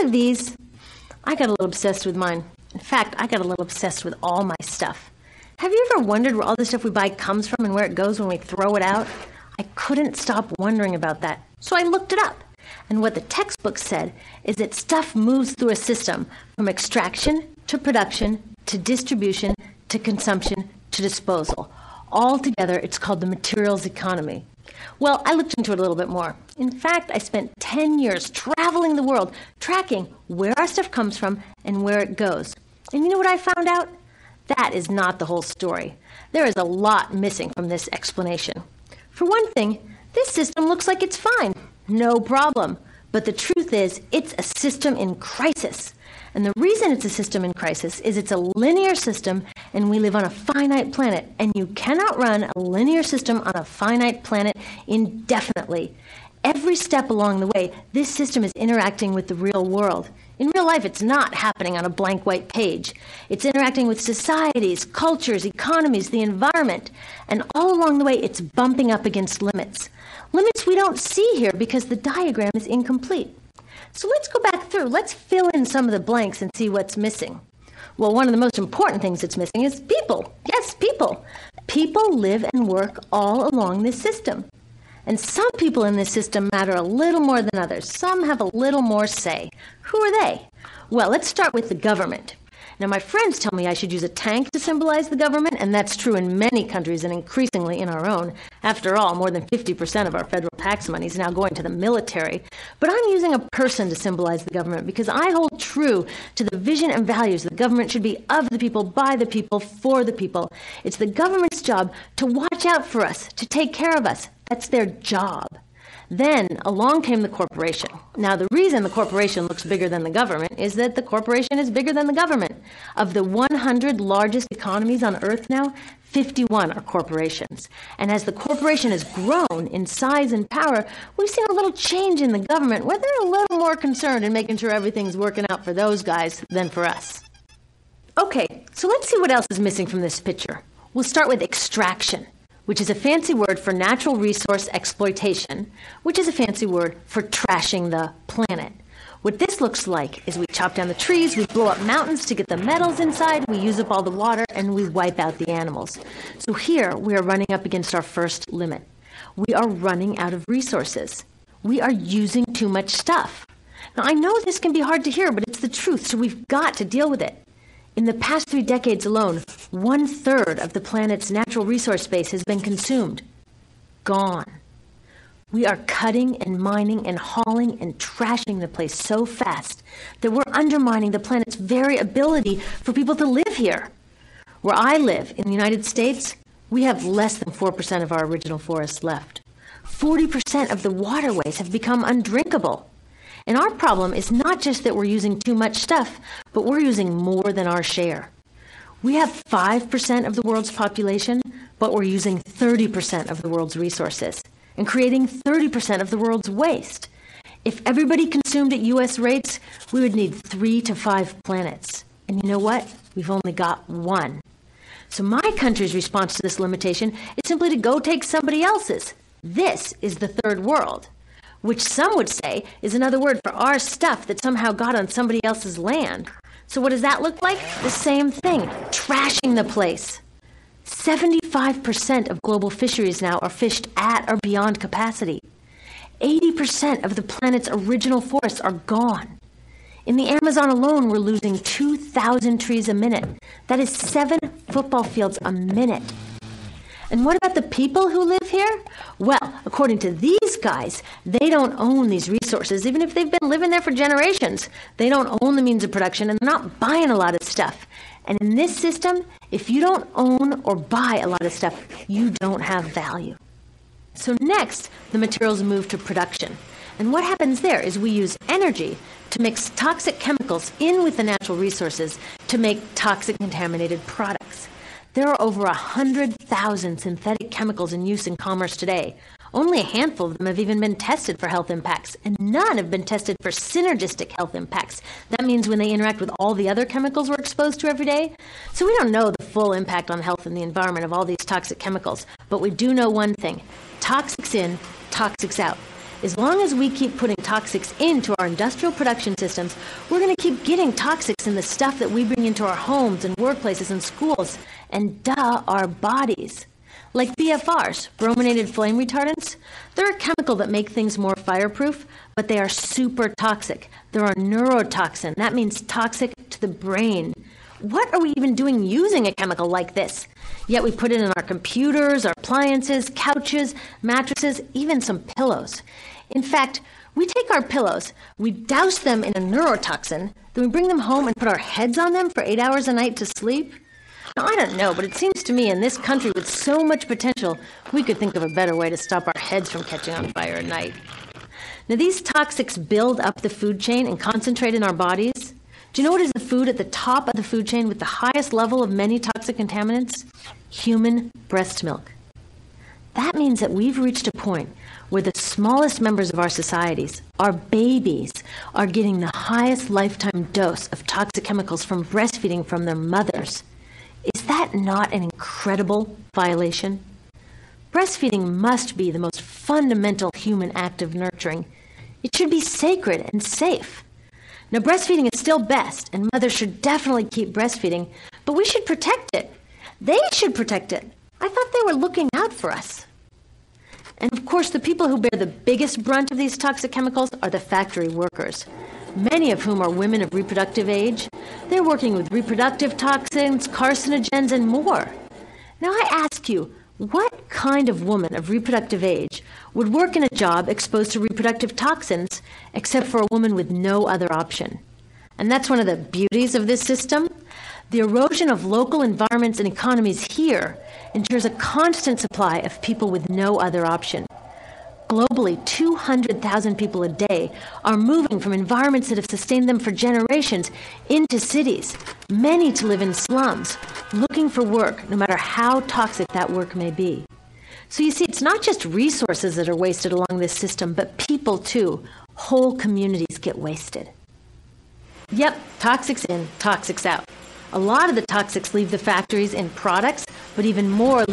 of these? I got a little obsessed with mine. In fact, I got a little obsessed with all my stuff. Have you ever wondered where all the stuff we buy comes from and where it goes when we throw it out? I couldn't stop wondering about that, so I looked it up. And what the textbook said is that stuff moves through a system from extraction to production to distribution to consumption to disposal. All together, it's called the materials economy. Well, I looked into it a little bit more. In fact, I spent 10 years traveling the world, tracking where our stuff comes from and where it goes. And you know what I found out? That is not the whole story. There is a lot missing from this explanation. For one thing, this system looks like it's fine. No problem. But the truth is, it's a system in crisis. And the reason it's a system in crisis is it's a linear system and we live on a finite planet. And you cannot run a linear system on a finite planet indefinitely. Every step along the way, this system is interacting with the real world. In real life, it's not happening on a blank white page. It's interacting with societies, cultures, economies, the environment. And all along the way, it's bumping up against limits. Limits we don't see here because the diagram is incomplete. So let's go back through. Let's fill in some of the blanks and see what's missing. Well, one of the most important things that's missing is people. Yes, people. People live and work all along this system. And some people in this system matter a little more than others. Some have a little more say. Who are they? Well, let's start with the government. Now, my friends tell me I should use a tank to symbolize the government, and that's true in many countries and increasingly in our own. After all, more than 50% of our federal tax money is now going to the military. But I'm using a person to symbolize the government because I hold true to the vision and values the government should be of the people, by the people, for the people. It's the government's job to watch out for us, to take care of us. That's their job. Then along came the corporation. Now, the reason the corporation looks bigger than the government is that the corporation is bigger than the government. Of the 100 largest economies on Earth now, 51 are corporations. And as the corporation has grown in size and power, we've seen a little change in the government where they're a little more concerned in making sure everything's working out for those guys than for us. Okay, so let's see what else is missing from this picture. We'll start with extraction, which is a fancy word for natural resource exploitation, which is a fancy word for trashing the planet. What this looks like is we chop down the trees, we blow up mountains to get the metals inside, we use up all the water, and we wipe out the animals. So here we are running up against our first limit. We are running out of resources. We are using too much stuff. Now, I know this can be hard to hear, but it's the truth, so we've got to deal with it. In the past 3 decades alone, 1/3 of the planet's natural resource base has been consumed. Gone. We are cutting and mining and hauling and trashing the place so fast that we're undermining the planet's very ability for people to live here. Where I live, in the United States, we have less than 4% of our original forests left. 40% of the waterways have become undrinkable. And our problem is not just that we're using too much stuff, but we're using more than our share. We have 5% of the world's population, but we're using 30% of the world's resources and creating 30% of the world's waste. If everybody consumed at U.S. rates, we would need 3 to 5 planets. And you know what? We've only got 1. So my country's response to this limitation is simply to go take somebody else's. This is the third world, which some would say is another word for our stuff that somehow got on somebody else's land. So what does that look like? The same thing, trashing the place. 75% of global fisheries now are fished at or beyond capacity. 80% of the planet's original forests are gone. In the Amazon alone, we're losing 2,000 trees a minute. That is 7 football fields a minute. And what about the people who live here? Well, according to these guys, they don't own these resources, even if they've been living there for generations. They don't own the means of production, and they're not buying a lot of stuff. And in this system, if you don't own or buy a lot of stuff, you don't have value. So next, the materials move to production. And what happens there is we use energy to mix toxic chemicals in with the natural resources to make toxic contaminated products. There are over 100,000 synthetic chemicals in use in commerce today. Only a handful of them have even been tested for health impacts, and none have been tested for synergistic health impacts. That means when they interact with all the other chemicals we're exposed to every day. So we don't know the full impact on health and the environment of all these toxic chemicals, but we do know one thing: toxics in, toxics out. As long as we keep putting toxics into our industrial production systems, we're going to keep getting toxics in the stuff that we bring into our homes and workplaces and schools, and our bodies. Like BFRs, brominated flame retardants, they're a chemical that make things more fireproof, but they are super toxic. They're a neurotoxin. That means toxic to the brain. What are we even doing using a chemical like this? Yet we put it in our computers, our appliances, couches, mattresses, even some pillows. In fact, we take our pillows, we douse them in a neurotoxin, then we bring them home and put our heads on them for 8 hours a night to sleep. Now, I don't know, but it seems to me in this country with so much potential, we could think of a better way to stop our heads from catching on fire at night. Now, these toxics build up the food chain and concentrate in our bodies. Do you know what is the food at the top of the food chain with the highest level of many toxic contaminants? Human breast milk. That means that we've reached a point where the smallest members of our societies, our babies, are getting the highest lifetime dose of toxic chemicals from breastfeeding from their mothers. Is that not an incredible violation? Breastfeeding must be the most fundamental human act of nurturing. It should be sacred and safe. Now, breastfeeding is still best, and mothers should definitely keep breastfeeding, but we should protect it. They should protect it. I thought they were looking out for us. And of course, the people who bear the biggest brunt of these toxic chemicals are the factory workers, many of whom are women of reproductive age. They're working with reproductive toxins, carcinogens, and more. Now I ask you, what kind of woman of reproductive age would work in a job exposed to reproductive toxins except for a woman with no other option? And that's one of the beauties of this system. The erosion of local environments and economies here ensures a constant supply of people with no other option. Globally, 200,000 people a day are moving from environments that have sustained them for generations into cities, many to live in slums, looking for work, no matter how toxic that work may be. So you see, it's not just resources that are wasted along this system, but people too. Whole communities get wasted. Yep, toxics in, toxics out. A lot of the toxics leave the factories in products, but even more